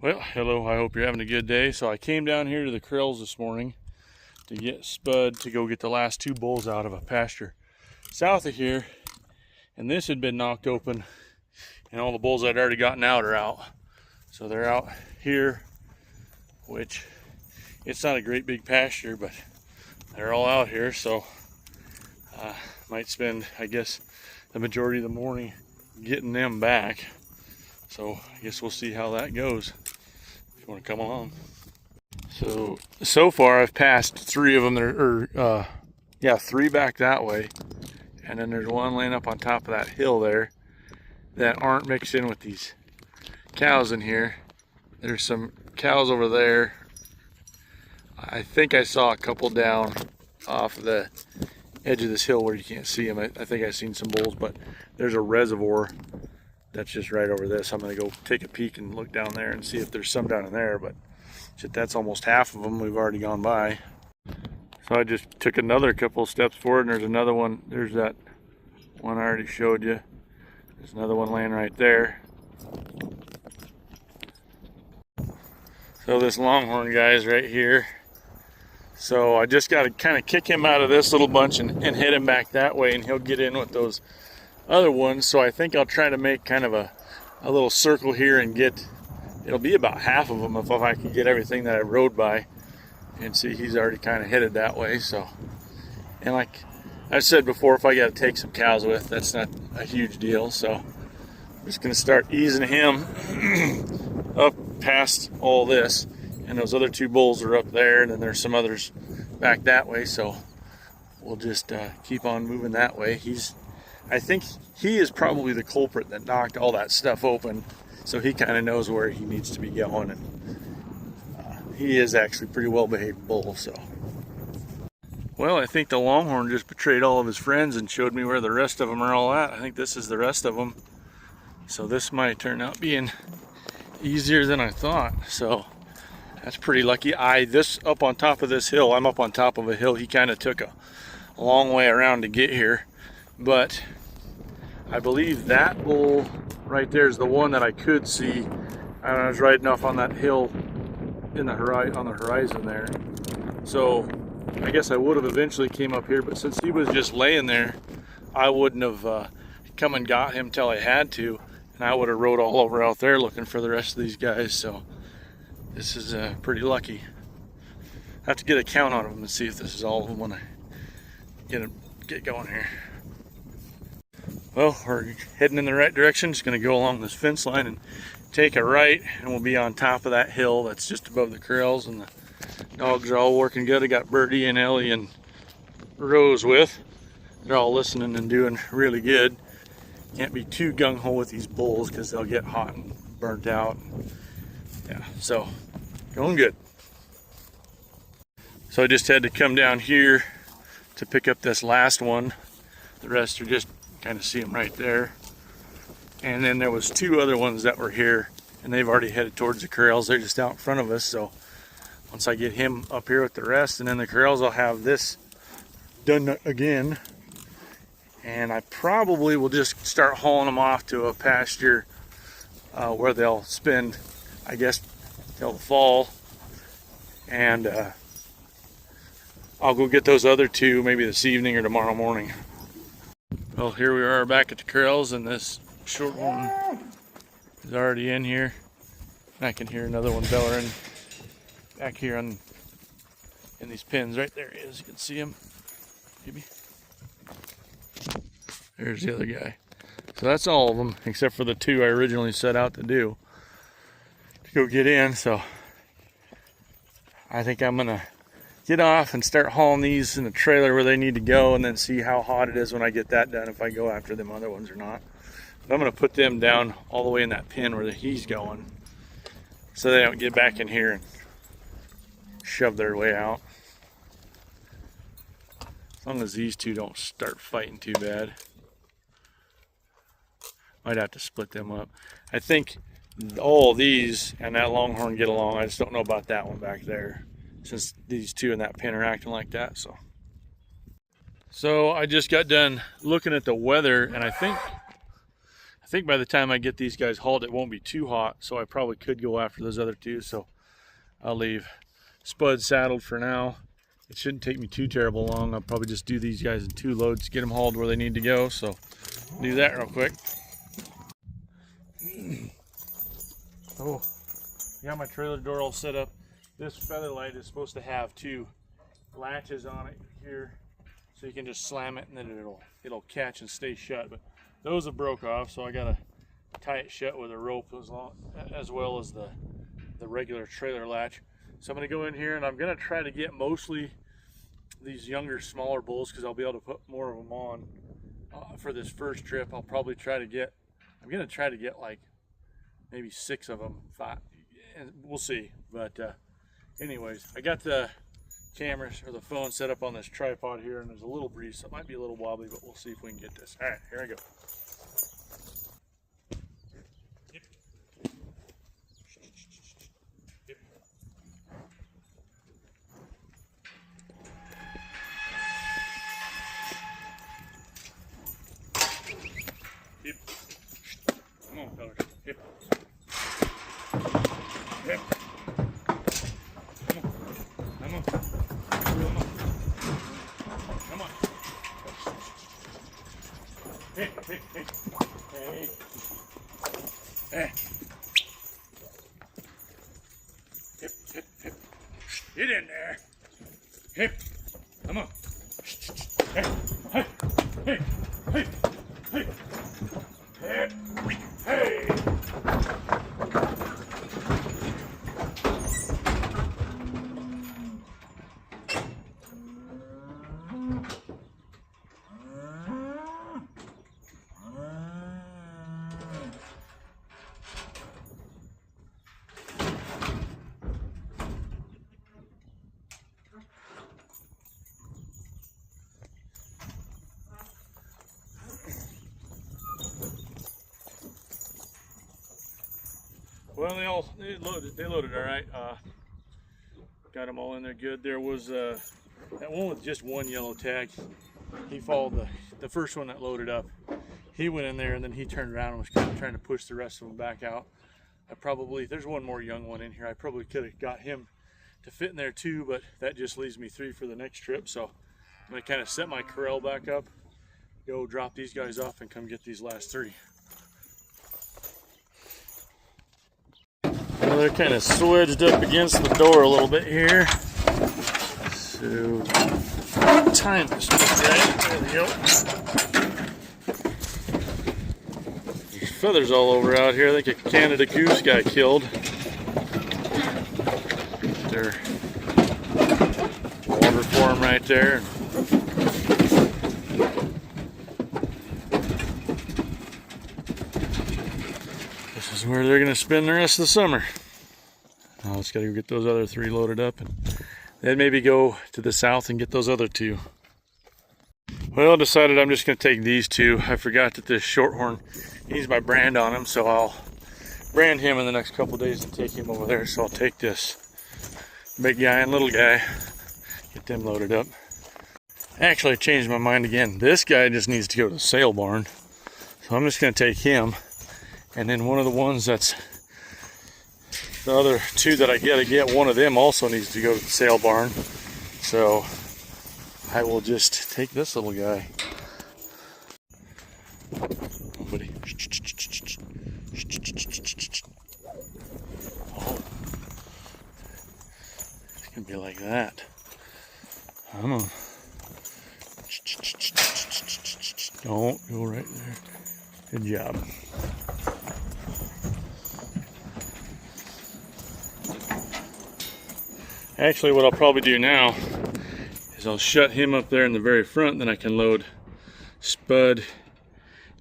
Well, hello, I hope you're having a good day. So I came down here to the corrals this morning to get Spud to go get the last two bulls out of a pasture south of here. And this had been knocked open and all the bulls I'd already gotten out are out. So they're out here, which it's not a great big pasture, but they're all out here. So might spend, I guess, the majority of the morning getting them back. So I guess we'll see how that goes. If you want to come along. So far I've passed three of them. Three back that way, and then there's one laying up on top of that hill there that aren't mixed in with these cows in here. There's some cows over there. I think I saw a couple down off of the edge of this hill where you can't see them. I think I've seen some bulls, but there's a reservoir that's just right over this. I'm gonna go take a peek and look down there and see if there's some down in there, but shit, that's almost half of them we've already gone by. So I just took another couple steps forward, and there's another one. There's that one I already showed you. There's another one laying right there. So this longhorn guy is right here. So I just got to kind of kick him out of this little bunch and head him back that way, and he'll get in with those other ones. So I think I'll try to make kind of a little circle here and get, it'll be about half of them if I can get everything that I rode by. And see, he's already kind of headed that way. So, and like I said before, if I got to take some cows with, that's not a huge deal. So I'm just going to start easing him up past all this. And those other two bulls are up there, and then there's some others back that way. So we'll just keep on moving that way. I think he is probably the culprit that knocked all that stuff open. So he kind of knows where he needs to be going, and he is actually a pretty well-behaved bull. So, well, I think the longhorn just betrayed all of his friends and showed me where the rest of them are all at. I think this is the rest of them. So this might turn out being easier than I thought. So that's pretty lucky. This up on top of this hill, I'm up on top of a hill. He kind of took a long way around to get here, but I believe that bull right there is the one that I could see. I was riding off on that hill on the horizon there. So I guess I would have eventually came up here, but since he was just laying there, I wouldn't have come and got him till I had to, and I would have rode all over out there looking for the rest of these guys. So this is pretty lucky. I have to get a count on them and see if this is all of them when I get going here. Well, we're heading in the right direction. Just going to go along this fence line and take a right, and we'll be on top of that hill that's just above the corrals, and the dogs are all working good. I got Birdie and Ellie and Rose with. They're all listening and doing really good. Can't be too gung-ho with these bulls because they'll get hot and burnt out. Yeah, so going good. So I just had to come down here to pick up this last one. The rest are just kind of see them right there. And then there was two other ones that were here, and they've already headed towards the corrals. They're just out in front of us. So once I get him up here with the rest, and then the corrals, I'll have this done again. And I probably will just start hauling them off to a pasture where they'll spend, I guess, till the fall. And I'll go get those other two maybe this evening or tomorrow morning. Well, here we are back at the corrals, and this short one is already in here. And I can hear another one bellowing back here in these pins. Right there he is. You can see him. Maybe. There's the other guy. So that's all of them, except for the two I originally set out to do to go get in. So I think I'm gonna get off and start hauling these in the trailer where they need to go, and then see how hot it is when I get that done, if I go after them other ones or not. But I'm going to put them down all the way in that pin where he's going, so they don't get back in here and shove their way out. As long as these two don't start fighting too bad. Might have to split them up. I think all of these and that longhorn get along. I just don't know about that one back there, since these two in that pen are acting like that. So I just got done looking at the weather, and I think think by the time I get these guys hauled, it won't be too hot, so I probably could go after those other two. So I'll leave Spud saddled for now. It shouldn't take me too terrible long. I'll probably just do these guys in 2 loads, get them hauled where they need to go. So do that real quick. Oh, got my trailer door all set up. This feather light is supposed to have 2 latches on it here, so you can just slam it and then it'll catch and stay shut. But those have broke off, so I gotta tie it shut with a rope as well as the regular trailer latch. So I'm gonna go in here and I'm gonna try to get mostly these younger, smaller bulls, because I'll be able to put more of them on for this first trip. I'm gonna try to get like maybe 6 of them, 5, and we'll see. But anyways, I got the cameras or the phone set up on this tripod here, and there's a little breeze, so it might be a little wobbly, but we'll see if we can get this. All right, here I go. Hip. Come on, fellas. Hip. Hip. Come on. Come on. Come on. Come on. Hip, hip, hip. Hey. Hey. Hip, hip, hip. Get in there. Hip. Come on. Hey. Hey. Hey. Hey. Hey. Hey. Hey. Well, they loaded all right. Got them all in there good. There was that one with just 1 yellow tag. He followed the first one that loaded up. He went in there and then he turned around and was kind of trying to push the rest of them back out. There's one more young one in here. I probably could have got him to fit in there too, but that just leaves me 3 for the next trip. So I'm gonna kind of set my corral back up, go drop these guys off, and come get these last 3. Well, they're kind of swedged up against the door a little bit here. So, time this right. There we go. There's feathers all over out here. I think a Canada goose got killed. Their water for them right there. This is where they're going to spend the rest of the summer. Now let's gotta go get those other 3 loaded up and then maybe go to the south and get those other 2. Well, decided I'm just gonna take these 2. I forgot that this shorthorn needs my brand on him, so I'll brand him in the next couple days and take him over there. So I'll take this big guy and little guy, get them loaded up. Actually, I changed my mind again. This guy just needs to go to the sale barn. So I'm just gonna take him, and then one of the ones that's the other 2 that I gotta get, one of them also needs to go to the sale barn. So I will just take this little guy. Oh, buddy. Oh. It's gonna be like that. Come on. Don't go right there. Good job. Actually, what I'll probably do now is I'll shut him up there in the very front, then I can load Spud,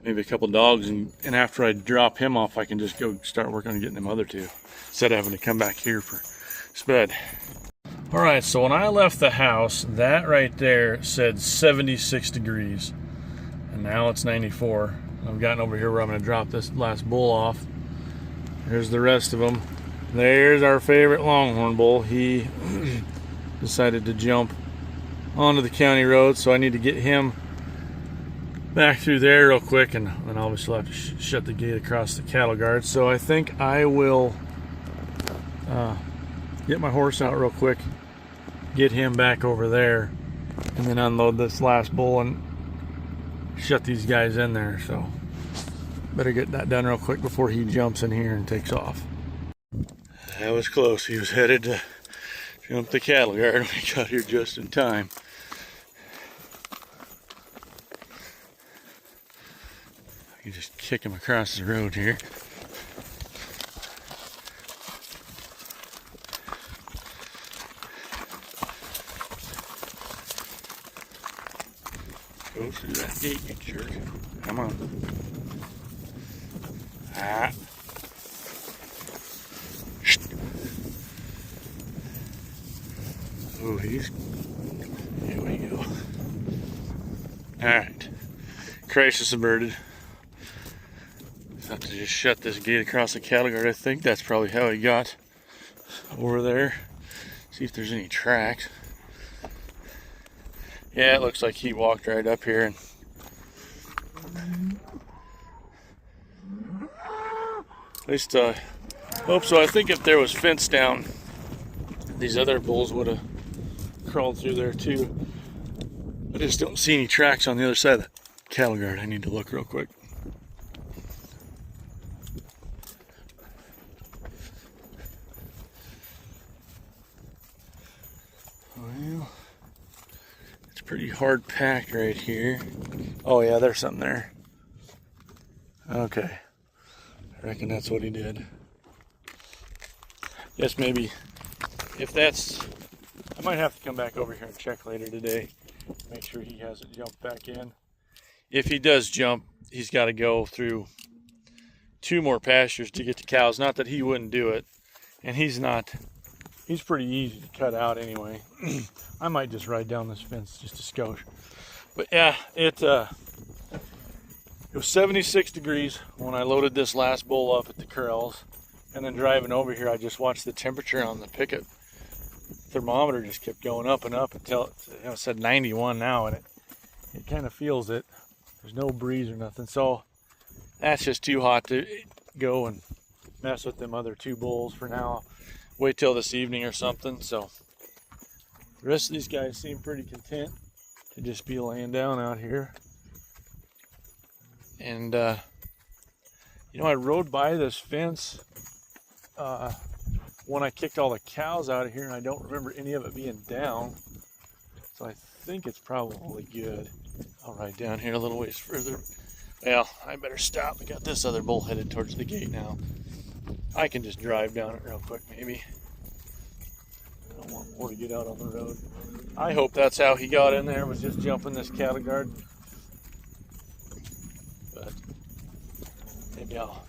maybe a couple dogs, and after I drop him off, I can just go start working on getting them other 2, instead of having to come back here for Spud. All right, so when I left the house, that right there said 76 degrees, and now it's 94. I've gotten over here where I'm gonna drop this last bull off. Here's the rest of them. There's our favorite longhorn bull. He decided to jump onto the county road, so I need to get him back through there real quick, and obviously I'll have to shut the gate across the cattle guard. So I think I will get my horse out real quick, get him back over there, and then unload this last bull and shut these guys in there. So better get that done real quick before he jumps in here and takes off. That was close. He was headed to jump the cattle guard. We got here just in time. You just kick him across the road here. Go through that gate, you jerk. Come on. Ah. Oh, here we go. Alright. Crisis averted. Have to just shut this gate across the cattle guard. I think that's probably how he got over there. See if there's any tracks. Yeah, it looks like he walked right up here. And at least hope so. I think if there was fence down, these other bulls would have crawled through there too. I just don't see any tracks on the other side of the cattle guard. I need to look real quick. Well, it's pretty hard packed right here. Oh yeah, there's something there. Okay, I reckon that's what he did. Guess maybe if that's, I might have to come back over here and check later today. Make sure he hasn't jumped back in. If he does jump, he's got to go through 2 more pastures to get to cows. Not that he wouldn't do it, and he's pretty easy to cut out anyway. I might just ride down this fence just a skosh. But yeah, it was 76 degrees when I loaded this last bull up at the corrals. And then driving over here, I just watched the temperature on the picket thermometer just kept going up and up until it said 91 now, and it kind of feels it. There's no breeze or nothing, so that's just too hot to go and mess with them other 2 bulls for now. Wait till this evening or something. So the rest of these guys seem pretty content to just be laying down out here. And you know, I rode by this fence when I kicked all the cows out of here, and I don't remember any of it being down, so I think it's probably good. I'll ride down here a little ways further. Well, I better stop. We got this other bull headed towards the gate now. I can just drive down it real quick, maybe. I don't want more to get out on the road. I hope that's how he got in there, was just jumping this cattle guard. But maybe I'll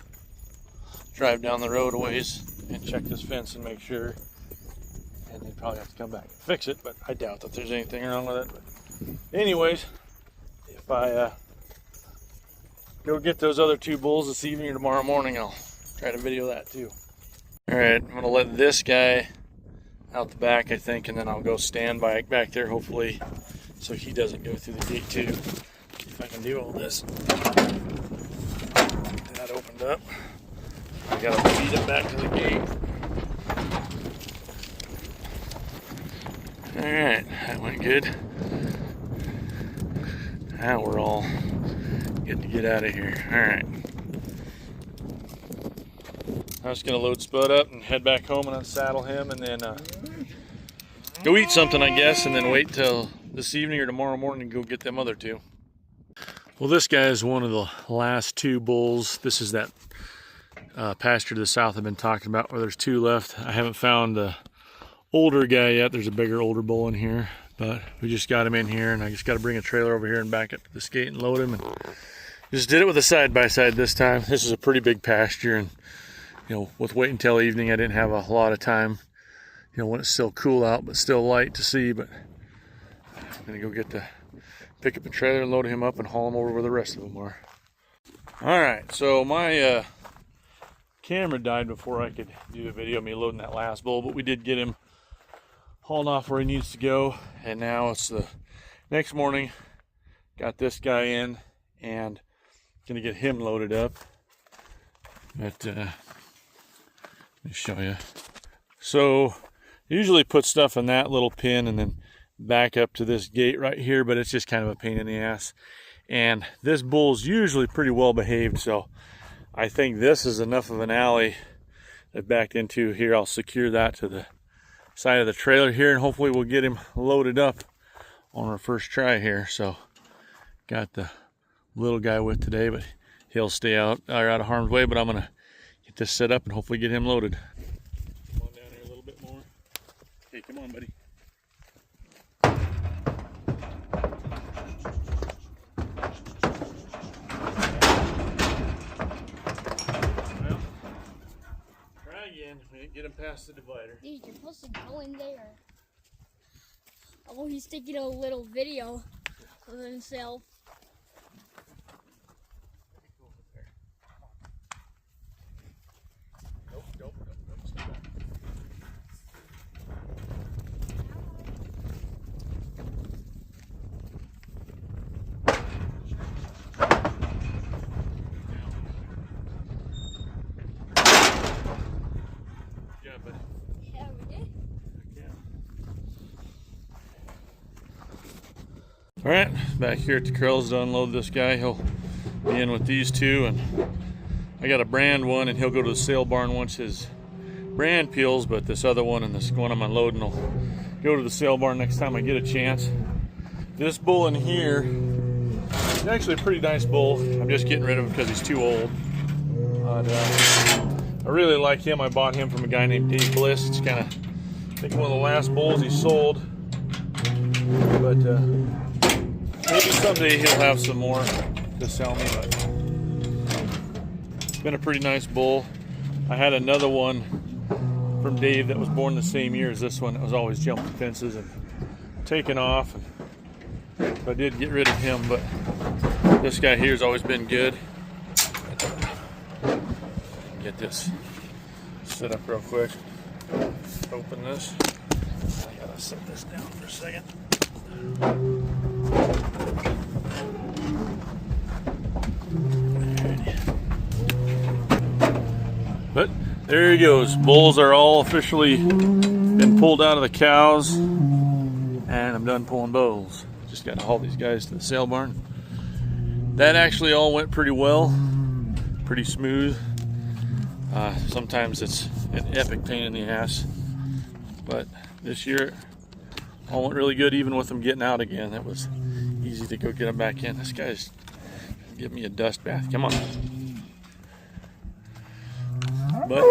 drive down the road a ways and check this fence and make sure. And then probably have to come back and fix it, but I doubt that there's anything wrong with it. But anyways, if I go get those other 2 bulls this evening or tomorrow morning, I'll try to video that too. Alright, I'm going to let this guy out the back, I think, and then I'll go stand by back there, hopefully, so he doesn't go through the gate too. If I can do all this. That opened up. I got to feed it back to the gate. Alright, that went good. Now we're all good to get out of here. Alright. I'm just going to load Spud up and head back home and unsaddle him, and then go eat something, I guess, and then wait till this evening or tomorrow morning to go get them other 2. Well, this guy is one of the last 2 bulls. This is that pasture to the south I've been talking about, where there's 2 left. I haven't found the older guy yet. There's a bigger, older bull in here, but we just got him in here, and I just got to bring a trailer over here and back up to this gate and load him. And just did it with a side-by-side this time. This is a pretty big pasture, and you know, with waiting until evening, I didn't have a lot of time, you know, when it's still cool out but still light to see. But I'm gonna go pick up a trailer and load him up and haul him over where the rest of them are. All right, so my camera died before I could do the video of me loading that last bull, but we did get him hauled off where he needs to go, and now it's the next morning. Got this guy in, and gonna get him loaded up. But let me show you. So usually put stuff in that little pin and then back up to this gate right here, but it's just kind of a pain in the ass. And this bull's usually pretty well behaved, so I think this is enough of an alley that backed into here. I'll secure that to the side of the trailer here, and hopefully we'll get him loaded up on our first try here. So got the little guy with today, but he'll stay out of harm's way. But I'm gonna get this set up and hopefully get him loaded. Come on down here a little bit more. Hey, come on, buddy. Well, try again. We didn't get him past the divider. Dude, you're supposed to go in there. Oh, he's taking a little video of himself. Nope, stay back. Yeah, buddy. Yeah, we did. All right, back here at the corrals to unload this guy. He'll be in with these two, and I got a brand one, and he'll go to the sale barn once his brand peels, but this other one and this one I'm unloading will go to the sale barn next time I get a chance. This bull in here is actually a pretty nice bull. I'm just getting rid of him because he's too old. I really like him. I bought him from a guy named Dave Bliss. It's kind of, I think, one of the last bulls he sold, but maybe someday he'll have some more to sell me. But it's been a pretty nice bull. I had another one from Dave that was born the same year as this one that was always jumping fences and taking off. So I did get rid of him, but this guy here has always been good. Get this set up real quick. Open this. I gotta set this down for a second. But there he goes. Bulls are all officially been pulled out of the cows, and I'm done pulling bulls. Just got to haul these guys to the sale barn. That actually all went pretty well, pretty smooth. Sometimes it's an epic pain in the ass, but this year it all went really good, even with them getting out again. It was easy to go get them back in. This guy's giving me a dust bath. Come on. But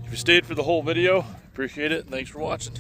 if you stayed for the whole video, appreciate it. Thanks for watching.